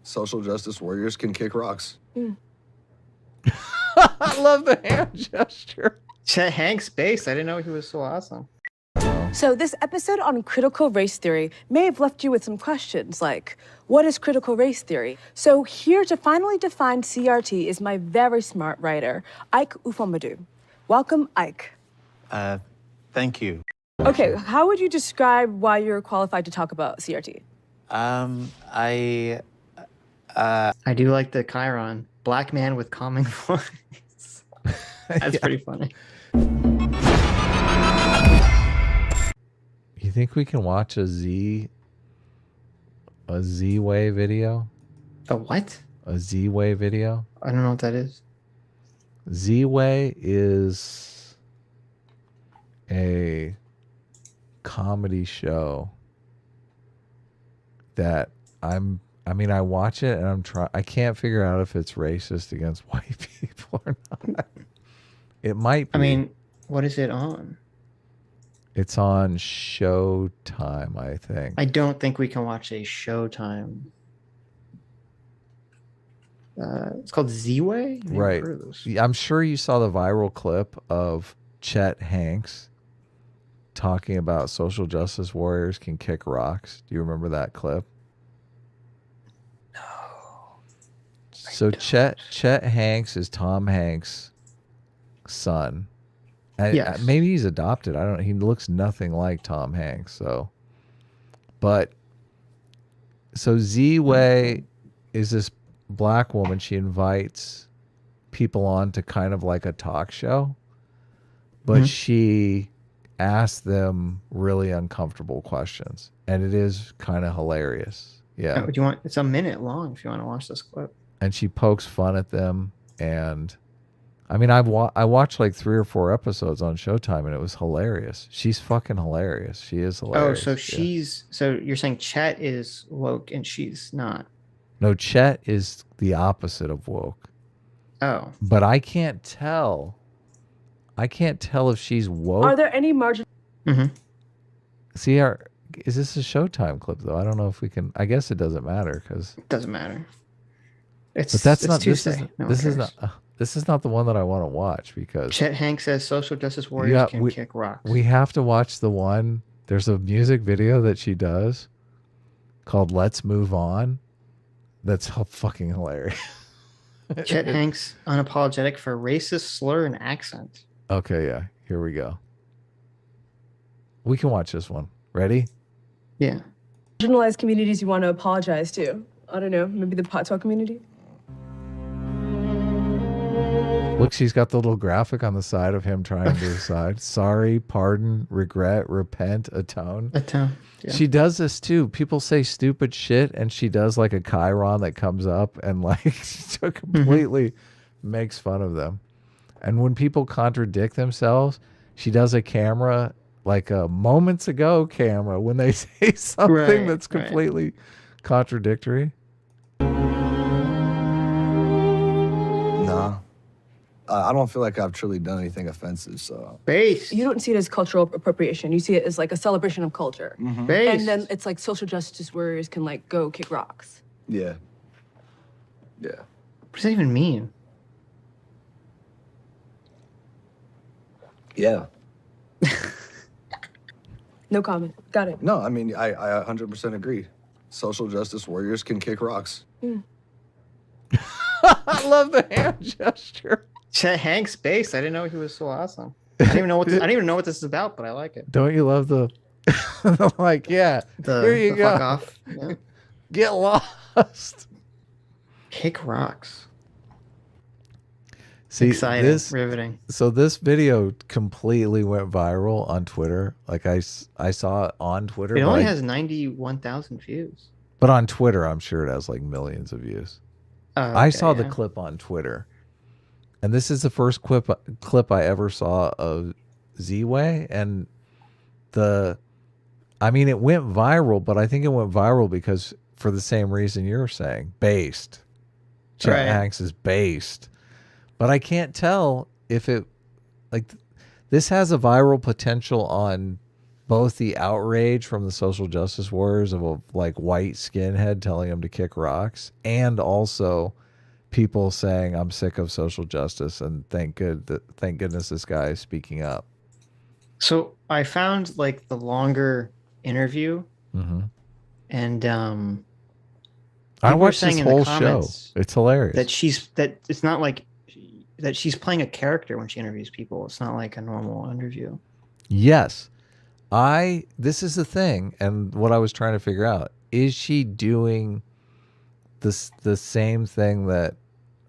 social justice warriors can kick rocks. I love the hand gesture. Chet Hanks based. I didn't know he was so awesome. So this episode on critical race theory may have left you with some questions like, what is critical race theory? So here to finally define CRT is my very smart writer, Ike Ufomadu. Welcome, Ike. Thank you. Okay, how would you describe why you're qualified to talk about CRT? I do like the Chiron. Black man with calming voice. That's pretty funny. You think we can watch a Ziwe video? A what? A Ziwe video? I don't know what that is. Ziwe is a comedy show that I watch it and I can't figure out if it's racist against white people or not. It might be. I mean, what is it on? It's on Showtime, I think. I don't think we can watch a Showtime. It's called Ziwe? Right. I'm sure you saw the viral clip of Chet Hanks talking about social justice warriors can kick rocks. Do you remember that clip? No. So Chet Hanks is Tom Hanks' son. Yes. Maybe he's adopted. I don't know. He looks nothing like Tom Hanks. So Ziwe is this black woman. She invites people on to kind of like a talk show, but she asks them really uncomfortable questions, and it is kind of hilarious. Yeah. Do you want? It's a minute long if you want to watch this clip. And she pokes fun at them, and I mean, I watched like 3 or 4 episodes on Showtime, and it was hilarious. She's fucking hilarious. She is hilarious. Oh, so so you're saying Chet is woke and she's not? No, Chet is the opposite of woke. Oh. But I can't tell. I can't tell if she's woke. Are there any margin? See, is this a Showtime clip though? I don't know if we can. I guess it doesn't matter because it doesn't matter. But that's not Tuesday. This is not the one that I want to watch because Chet Hanks says social justice warriors can kick rocks. We have to watch the one. There's a music video that she does called "Let's Move On." That's fucking hilarious. Chet Hanks unapologetic for racist slur and accent. Okay, yeah. Here we go. We can watch this one. Ready? Yeah. Marginalized communities you want to apologize to? I don't know. Maybe the patois community? Look, she's got the little graphic on the side of him trying to decide. Sorry, pardon, regret, repent, atone. Atone. Yeah. She does this too. People say stupid shit, and she does like a Chiron that comes up and like completely makes fun of them. And when people contradict themselves, she does a camera, like a moments ago camera, when they say something that's completely contradictory. Nah. I don't feel like I've truly done anything offensive, so. Based. You don't see it as cultural appropriation. You see it as like a celebration of culture. Based. And then it's like social justice warriors can like go kick rocks. Yeah. Yeah. What does that even mean? Yeah. No comment. Got it. No, I mean, I 100% agree. Social justice warriors can kick rocks. I love the hand gesture. Chet Hanks based. I didn't know he was so awesome. I don't even know what this is about, but I like it. Don't you love the like, yeah. Here you go. Fuck off. Yeah. Get lost. Kick rocks. See, exciting, riveting. So this video completely went viral on Twitter. Like I saw it on Twitter. It only has 91,000 views. But on Twitter, I'm sure it has like millions of views. Okay, I saw the clip on Twitter, and this is the first clip I ever saw of Ziwe, and I mean, it went viral, but I think it went viral because for the same reason you're saying, based. Chet Hanks is based. But I can't tell if it, like, this has a viral potential on both the outrage from the social justice warriors of a like white skinhead telling him to kick rocks, and also people saying I'm sick of social justice and thank goodness this guy is speaking up. So I found like the longer interview, Mm-hmm. and I watched this whole show. It's hilarious. That it's not like that she's playing a character when she interviews people. It's not like a normal interview. Yes. This is the thing, and what I was trying to figure out, is she doing the same thing that,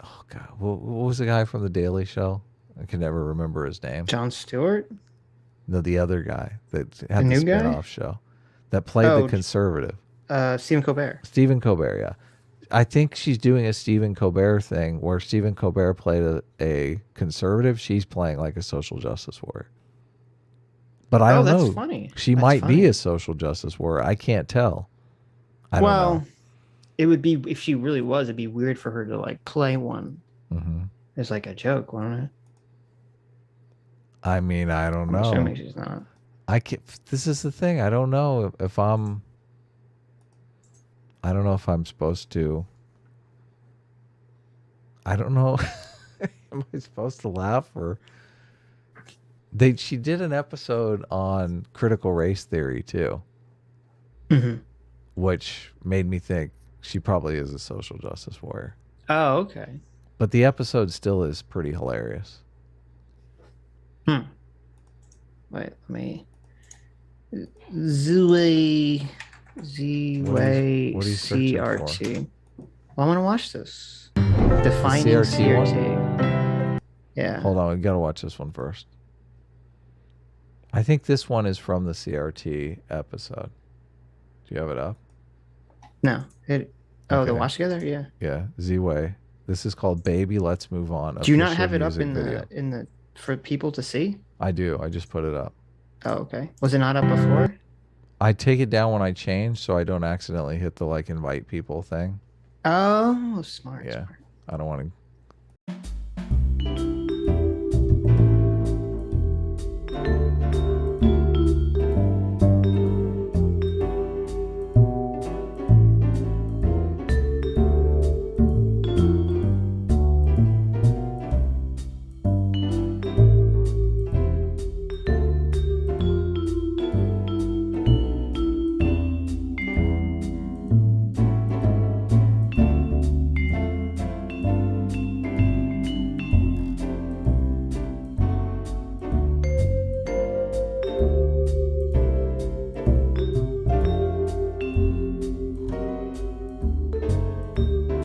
oh God, what was the guy from The Daily Show? I can never remember his name. Jon Stewart? No, the other guy that had the new guy? spinoff show that played the conservative. Stephen Colbert. Stephen Colbert, yeah. I think she's doing a Stephen Colbert thing where Stephen Colbert played a conservative. She's playing like a social justice warrior. But I don't know. That's funny. She might be a social justice warrior. I can't tell. I don't know. It would be, if she really was, it'd be weird for her to like play one. Mm-hmm. It's like a joke, wouldn't it? I mean, I don't know. I'm assuming she's not. This is the thing. I don't know if I'm. I don't know if I'm supposed to. I don't know. Am I supposed to laugh or? She did an episode on critical race theory too, which made me think she probably is a social justice warrior. Oh, okay. But the episode still is pretty hilarious. Wait, let me. Ziwe CRT. Well, I want to watch this. Defining CRT. Yeah. Hold on, we gotta watch this one first. I think this one is from the CRT episode. Do you have it up? No. The watch together? Yeah. Yeah. Ziwe. This is called Baby Let's Move On. Do you not have it up in the for people to see? I do. I just put it up. Oh, okay. Was it not up before? I take it down when I change so I don't accidentally hit the like invite people thing. Oh, smart. Yeah. Smart. I don't want to.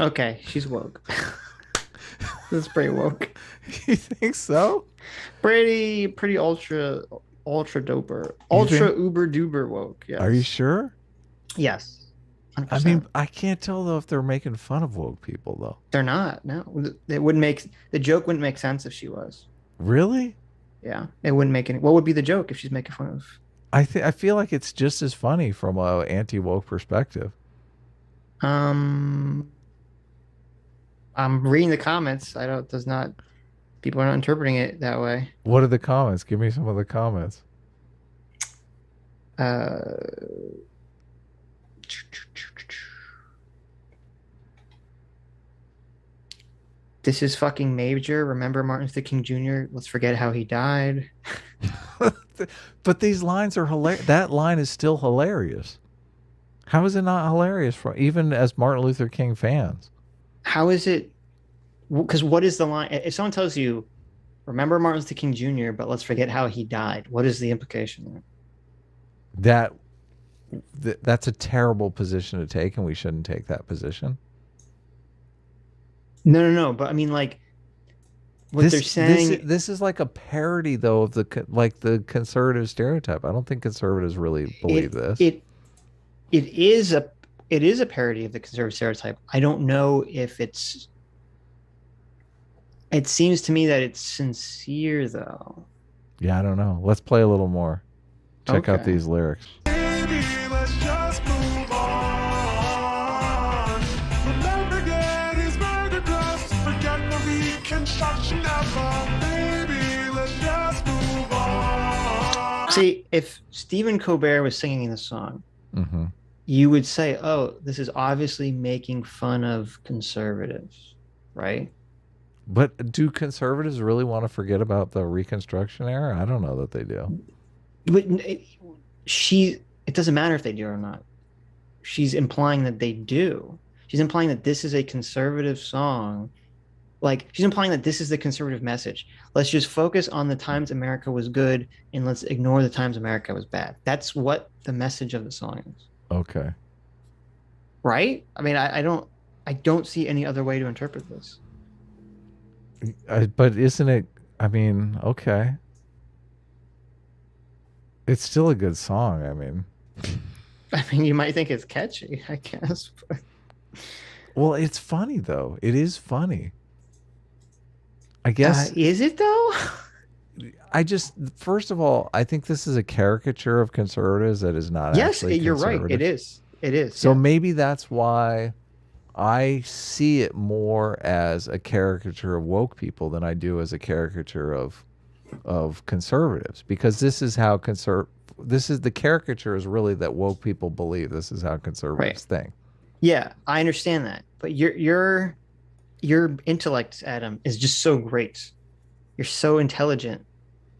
Okay, she's woke. This is pretty woke. You think so? Pretty ultra doper. Ultra uber duper woke. Yes. Are you sure? Yes. 100%. I mean, I can't tell though if they're making fun of woke people though. They're not. No, the joke wouldn't make sense if she was. Really? Yeah, it wouldn't make any. What would be the joke if she's making fun of? I feel like it's just as funny from a anti-woke perspective. I'm reading the comments. People are not interpreting it that way. What are the comments? Give me some of the comments. This is fucking major. Remember Martin Luther King Jr.? Let's forget how he died. But these lines are hilarious. That line is still hilarious. How is it not hilarious for even as Martin Luther King fans? How is it? Because what is the line? If someone tells you, remember Martin Luther King Jr., but let's forget how he died, what is the implication there? That's a terrible position to take, and we shouldn't take that position. No. But I mean, like, they're saying. This is like a parody, though, of the conservative stereotype. I don't think conservatives really believe this. It is a parody of the conservative stereotype. I don't know if it's. It seems to me that it's sincere, though. Yeah, I don't know. Let's play a little more. Check out these lyrics. Baby, let's just move on. Remember Gettysburg Address. Forget the Reconstruction ever. Baby, let's just move on. See, if Stephen Colbert was singing the song, Mm-hmm. you would say, "Oh, this is obviously making fun of conservatives," right? But do conservatives really want to forget about the Reconstruction era? I don't know that they do. But it doesn't matter if they do or not. She's implying that they do. She's implying that this is a conservative song. Like, she's implying that this is the conservative message. Let's just focus on the times America was good and let's ignore the times America was bad. That's what the message of the song is. Okay. Right? I mean, I don't see any other way to interpret this. But isn't it? I mean, okay. It's still a good song. I mean, you might think it's catchy, I guess. But... Well, it's funny though. It is funny. I guess. Is it though? First of all, I think this is a caricature of conservatives that is not. Yes, actually you're right. It is. It is. So maybe that's why I see it more as a caricature of woke people than I do as a caricature of conservatives, because this is how the caricature is really that woke people believe this is how conservatives think. Yeah, I understand that, but your intellect, Adam, is just so great. You're so intelligent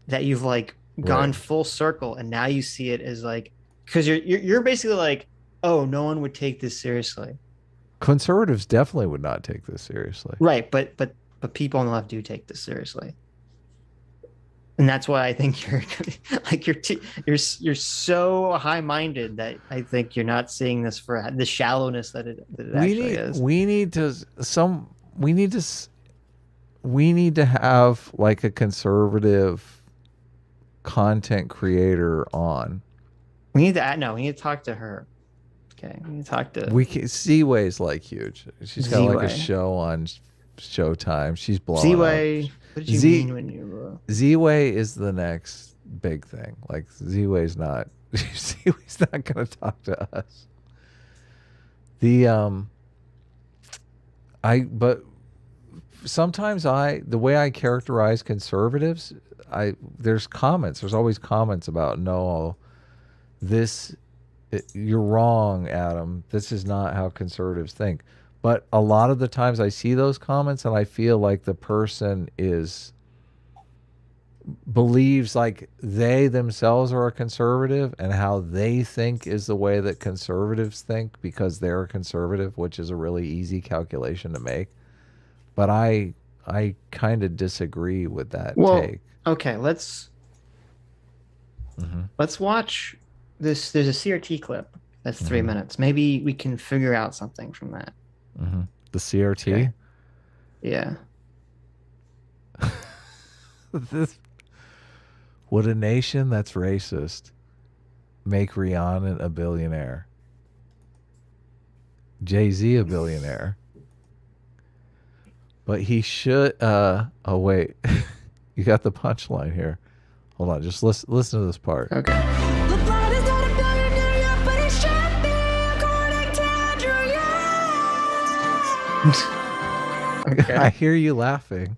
that you've like gone full circle, and now you see it as like, because you're basically like, oh, no one would take this seriously. Conservatives definitely would not take this seriously. Right, but people on the left do take this seriously. And that's why I think you're like you're so high-minded that I think you're not seeing this for the shallowness that it actually is. We need to have like a conservative content creator on. We need to talk to her. Okay, we need to talk to. Ziwe's like huge. She's got like a show on Showtime. She's blowing Ziwe. up. What did you mean when you? Ziwe is the next big thing. Like Ziwe's not going to talk to us. But sometimes the way I characterize conservatives, there's always comments about, no, you're wrong, Adam. This is not how conservatives think. But a lot of the times I see those comments and I feel like the person believes like they themselves are a conservative and how they think is the way that conservatives think because they're a conservative, which is a really easy calculation to make. But I kind of disagree with that take. Okay, let's watch this. There's a CRT clip that's 3 minutes. Maybe we can figure out something from that. Mm-hmm. The CRT? Okay. Yeah. Would a nation that's racist make Rihanna a billionaire? Jay-Z a billionaire? But he should... oh, wait. You got the punchline here. Hold on. Just listen to this part. Okay. Okay. I hear you laughing.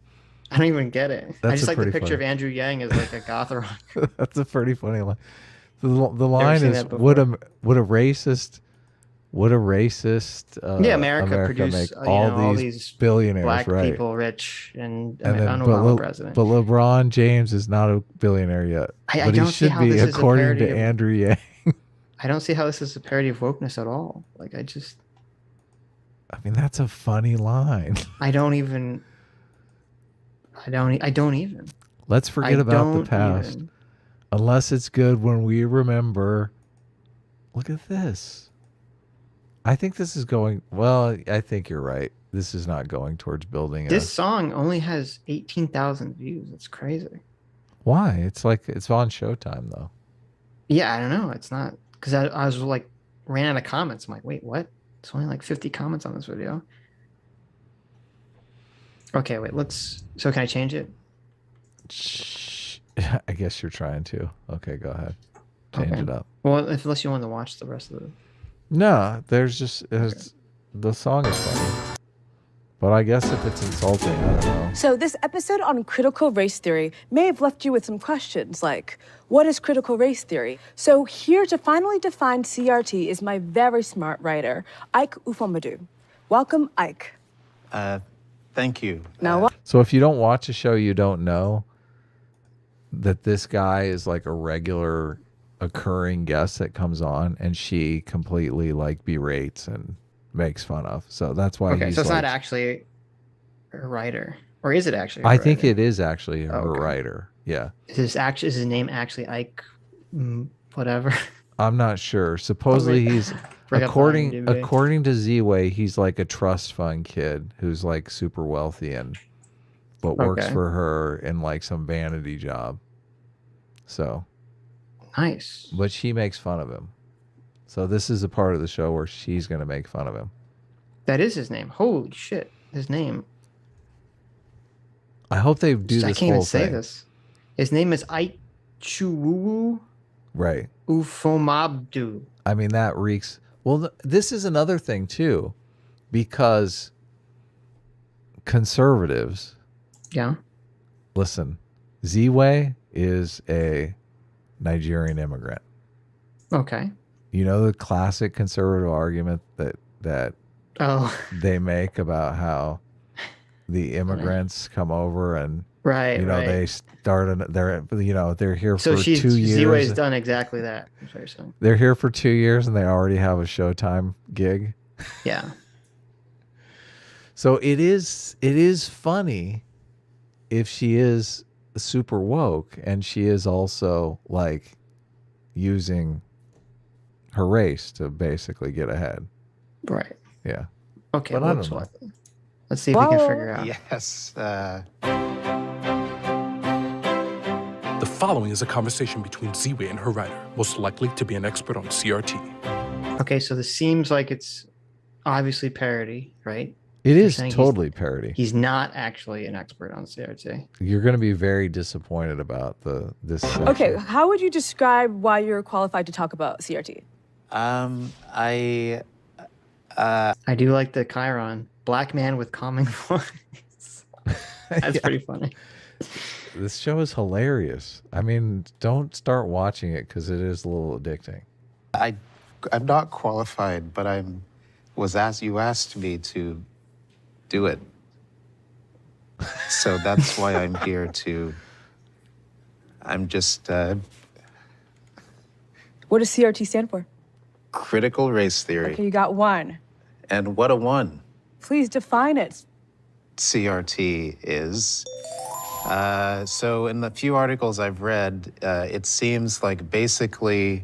I don't even get it. That's I just like the picture funny. of Andrew Yang as like a goth rocker. That's a pretty funny line. The line is, would a racist America produce make all these billionaires, black right? people rich and then, Obama president. But LeBron James is not a billionaire yet. I don't see how this is a according parody to of- Andrew Yang. I don't see how this is a parody of wokeness at all. Like I mean, that's a funny line. I don't even. Let's forget about the past. Even. Unless it's good when we remember. Look at this. I think this is going... Well, I think you're right. This is not going towards building This song only has 18,000 views. That's crazy. Why? It's on Showtime, though. Yeah, I don't know. It's not... Because I was like, ran out of comments. I'm like, wait, what? It's only like 50 comments on this video. Okay, wait, so can I change it? I guess you're trying to. Okay, go ahead. Change it up. Well, unless you want to watch the rest of it. No, there's just... The song is funny. But I guess if it's insulting, I don't know. So this episode on critical race theory may have left you with some questions like, what is critical race theory? So here to finally define CRT is my very smart writer, Ike Ufomadu. Welcome, Ike. Thank you. Now, So if you don't watch a show, you don't know that this guy is like a regular occurring guest that comes on, and she completely like berates and makes fun of. So that's why Okay, he's so it's like, not actually a writer, or is it actually? I think it is actually her okay. writer. Yeah. Is his name actually Ike? Whatever. I'm not sure. Supposedly he's Bring up according IMDb. to Ziwe, he's like a trust fund kid who's like super wealthy and but works Okay. for her in like some vanity job. So, Nice. but she makes fun of him. So this is a part of the show where she's going to make fun of him. That is his name. Holy shit. His name. I hope they do I this can't whole even say thing. this. His name is Ike Chuwu Right. Ufomabdu. I mean, that reeks. Well, this is another thing too, because conservatives, Yeah. listen, Ziwe is a Nigerian immigrant. Okay. You know the classic conservative argument that Oh, they make about how the immigrants come over and right. you know right. they start they're here So for she's 2 years. Ziwe's done exactly that. That's what you're saying. They're here for 2 years and they already have a Showtime gig. Yeah. So it is funny if she is super woke and she is also like using her race to basically get ahead. Right. Yeah. Okay. But I Let's don't know. see if we can Wow. figure out. Yes. The following is a conversation between Ziwe and her writer, most likely to be an expert on CRT. Okay, so this seems like it's obviously parody, right? It You're is saying totally parody. He's not actually an expert on CRT. You're going to be very disappointed about this section. okay, how would you describe why you're qualified to talk about CRT? I I do like the Chiron. Black man with calming voice. That's Yeah. pretty funny. This show is hilarious. I mean, don't start watching it because it is a little addicting. I'm not qualified, but you asked me to do it. So that's why I'm here I'm just What does CRT stand for? critical race theory. Okay, you got one. And what a one Please define it. CRT is. So in the few articles I've read, it seems like basically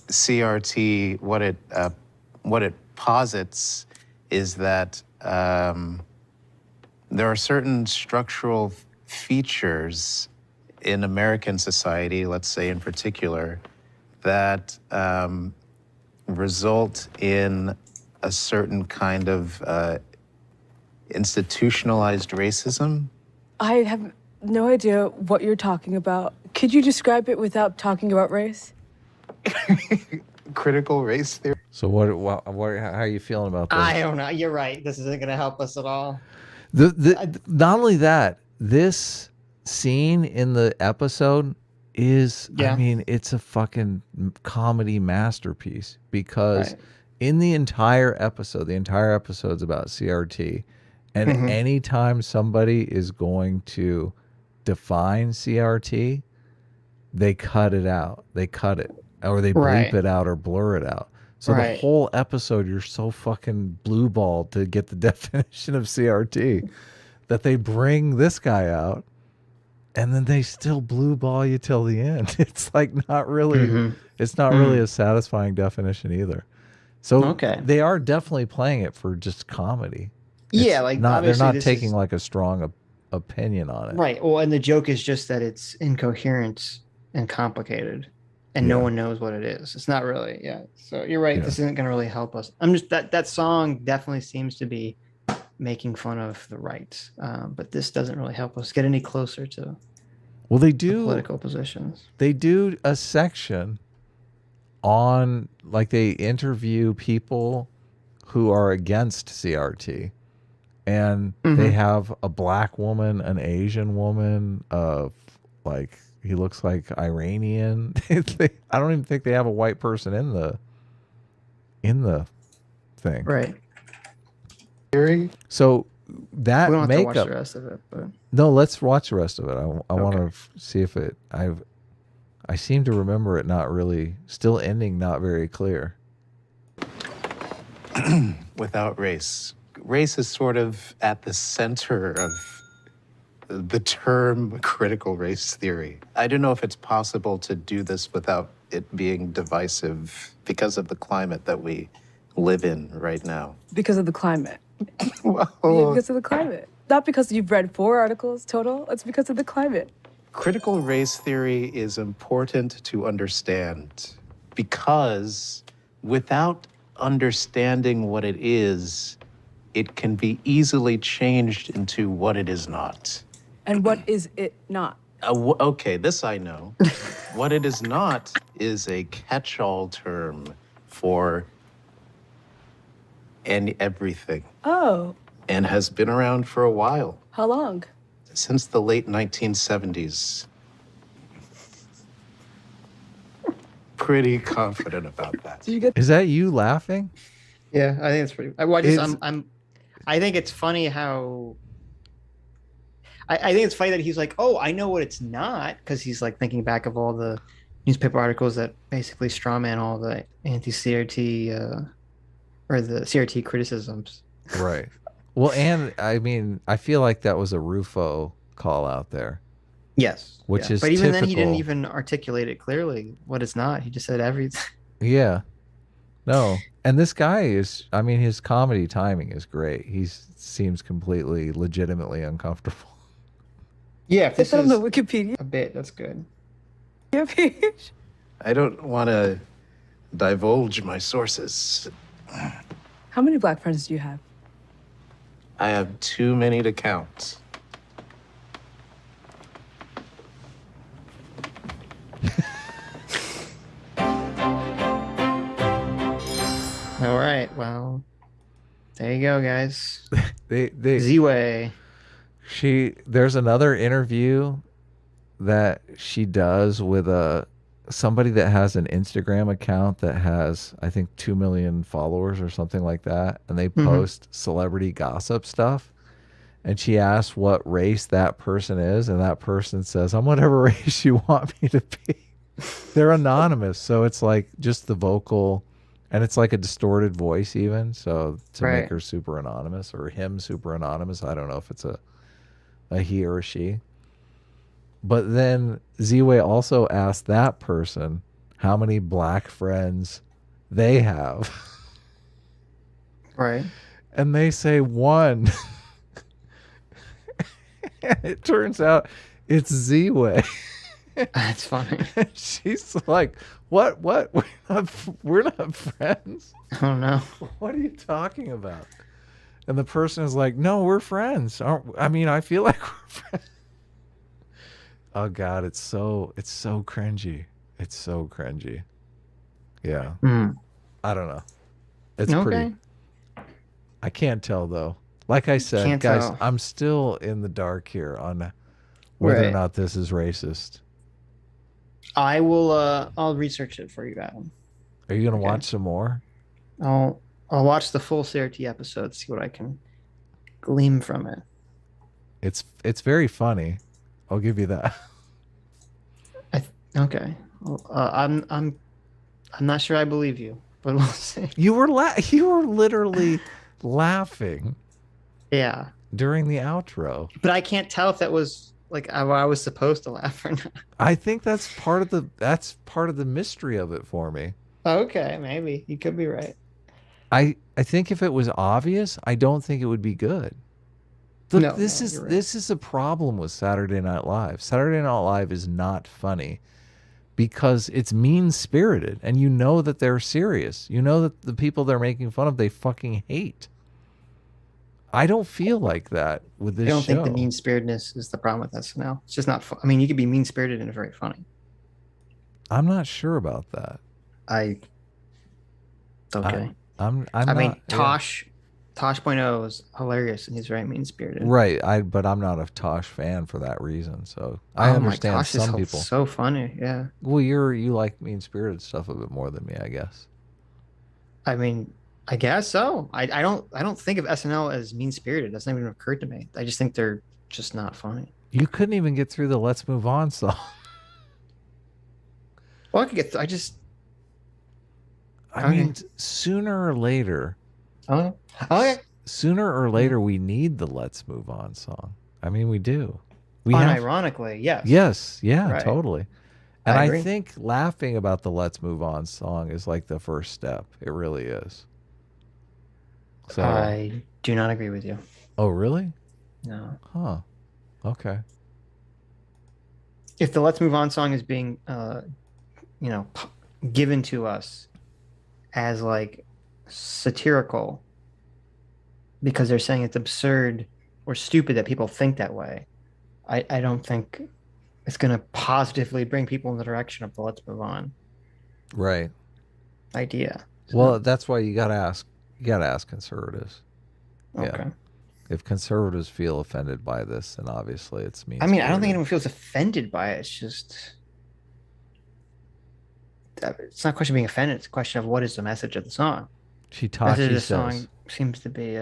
CRT, what it posits is that there are certain structural features in American society, let's say in particular, that result in a certain kind of institutionalized racism. I have no idea what you're talking about. Could you describe it without talking about race? Critical race theory. So how are you feeling about this? I don't know. You're right. This isn't going to help us at all. Not only that, this scene in the episode is, I Yeah. mean, it's a fucking comedy masterpiece because Right. in the entire episode's about CRT. And Mhm. anytime somebody is going to define CRT, they cut it out. They cut it. Or they bleep Right. it out or blur it out. So the Right. whole episode, you're so fucking blue balled to get the definition of CRT that they bring this guy out and then they still blue ball you till the end. It's like not really, Mhm. it's not really a satisfying definition either. So Okay. they are definitely playing it for just comedy. Yeah, like They're obviously not this taking is- like a strong opinion on it. Right. Well, and the joke is just that it's incoherent and complicated, and no Yeah. one knows what it is. It's not really. Yeah. So you're right. Yeah. This isn't going to really help us. I'm just that song definitely seems to be making fun of the right, but this doesn't really help us get any closer to Well, they the do. political positions. They do a section on like they interview people who are against CRT and they have a black woman, an Asian woman, like he looks like Iranian. I don't even think they have a white person in the thing. Right. Theory? So that We don't have to watch makeup. the rest of it, but No, let's watch the rest of it. I want Okay. to see if it. I seem to remember it not really still ending not very clear. Without race. Race is sort of at the center of the term critical race theory. I don't know if it's possible to do this without it being divisive because of the climate that we live in right now. Because of the climate. Well, Because of the climate. Not because you've read 4 articles total. It's because of the climate. critical race theory is important to understand because without understanding what it is, it can be easily changed into what it is not. And what is it not? Okay, this I know. What it is not is a catch-all term for everything Oh, and has been around for a while, how long? since the late 1970s. Pretty confident about that. Did you get Is that you laughing? yeah, I think it's pretty. I think it's funny how. I think it's funny that he's like, oh, I know what it's not, because he's like thinking back of all the newspaper articles that basically strawman all the anti-CRT or the CRT criticisms. Right. Well, and I mean, I feel like that was a Rufo call out there. Yes, Which yeah. is But even then, he didn't typical. even articulate it clearly what it's not. He just said everything. Yeah. No. And this guy is, I mean, his comedy timing is great. He seems completely, legitimately uncomfortable. Yeah, if put this that on is the Wikipedia a bit, that's good. page? I don't want to divulge my sources. How many black friends do you have? I have too many to count. All right, well, there you go, guys. They Ziwe. there's another interview that she does with somebody that has an Instagram account that has, I think, 2 million followers or something like that, and they post celebrity gossip stuff. And she asks what race that person is, and that person says, "I'm whatever race you want me to be." They're anonymous, so it's like just the vocal, and it's like a distorted voice even, so to Right. make her super anonymous or him super anonymous. I don't know if it's a he or a she. But then Ziwe also asked that person how many black friends they have. Right. And they say 1. And it turns out it's Ziwe. That's funny. She's like, what? We're not friends. Oh no. What are you talking about? And the person is like, no, we're friends. I mean, I feel like we're friends. Oh God, it's so cringy. It's so cringy. Yeah. I don't know. It's Okay. pretty. I can't tell though. Like I said, Can't guys, tell. I'm still in the dark here on whether or Right. not this is racist. I will. I'll research it for you, Adam. Are you gonna Okay. watch some more? I'll watch the full CRT episode, see what I can glean from it. It's very funny. I'll give you that. Okay. Well, I'm not sure I believe you, but we'll see. You were literally laughing Yeah, during the outro. but I can't tell if that was like I was supposed to laugh or not. I think that's part of the mystery of it for me. Okay, maybe you could be right. I think if it was obvious, I don't think it would be good. No, this you're right. is a problem with Saturday Night Live. Saturday Night Live is not funny because it's mean-spirited, and you know that they're serious. You know that the people they're making fun of, they fucking hate. I don't feel like that with this I don't show. think the mean-spiritedness is the problem with SNL. It's just not fun. I mean, you could be mean-spirited and very funny. I'm not sure about that. Okay. I'm I not, mean, yeah. Tosh Tosh.0 is hilarious and he's very mean spirited. Right. But I'm not a Tosh fan for that reason. So I Oh my understand gosh, some this people. is so funny. Yeah. Well, you like mean spirited stuff a bit more than me, I guess. I mean, I guess so. I don't think of SNL as mean spirited. That's never even occurred to me. I just think they're just not funny. You couldn't even get through the Let's Move On song. Well, I could get. I just. I mean, sooner or later. Oh. Okay. Sooner or later, we need the Let's Move On song. I mean, we do. We have. Unironically, yes. Yes. Yeah. Right. Totally. And I I agree. think laughing about the Let's Move On song is like the first step. It really is. So. I do not agree with you. Oh, really? No. Huh. Okay. If the Let's Move On song is being, given to us as like satirical because they're saying it's absurd or stupid that people think that way, I don't think it's going to positively bring people in the direction of the Let's Move On Right. idea. Well, that's why you gotta ask. You gotta ask conservatives. Okay. Yeah. If conservatives feel offended by this, then obviously it's me. I mean, I don't think anyone feels offended by it. It's just, it's not a question of being offended. It's a question of what is the message of the song. Message of Shitachi the says song seems to be,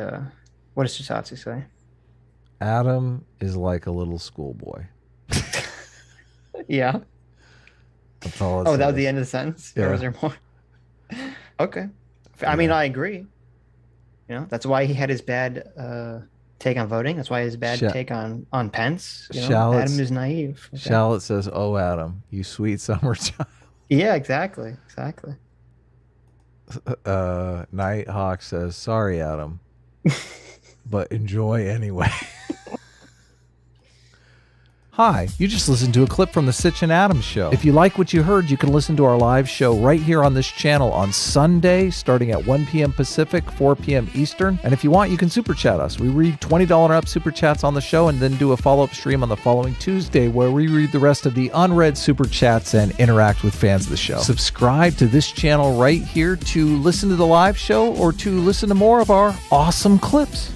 what does Shitachi say? Adam is like a little schoolboy. Yeah. That's all. It Oh, that was says. the end of the sentence? Yeah. Or was there more? Okay. I mean, I agree. That's why he had his bad take on voting. That's why his bad take on Pence. Adam is naive. Okay. Shallot says, "Oh, Adam, you sweet summer child." Yeah, exactly. Exactly. Nighthawk says, "Sorry, Adam, but enjoy anyway." Hi, you just listened to a clip from the Sitch and Adams show. If you like what you heard, you can listen to our live show right here on this channel on Sunday, starting at 1 p.m. Pacific, 4 p.m. Eastern. And if you want, you can super chat us. We read $20 and up super chats on the show and then do a follow-up stream on the following Tuesday where we read the rest of the unread super chats and interact with fans of the show. Subscribe to this channel right here to listen to the live show or to listen to more of our awesome clips.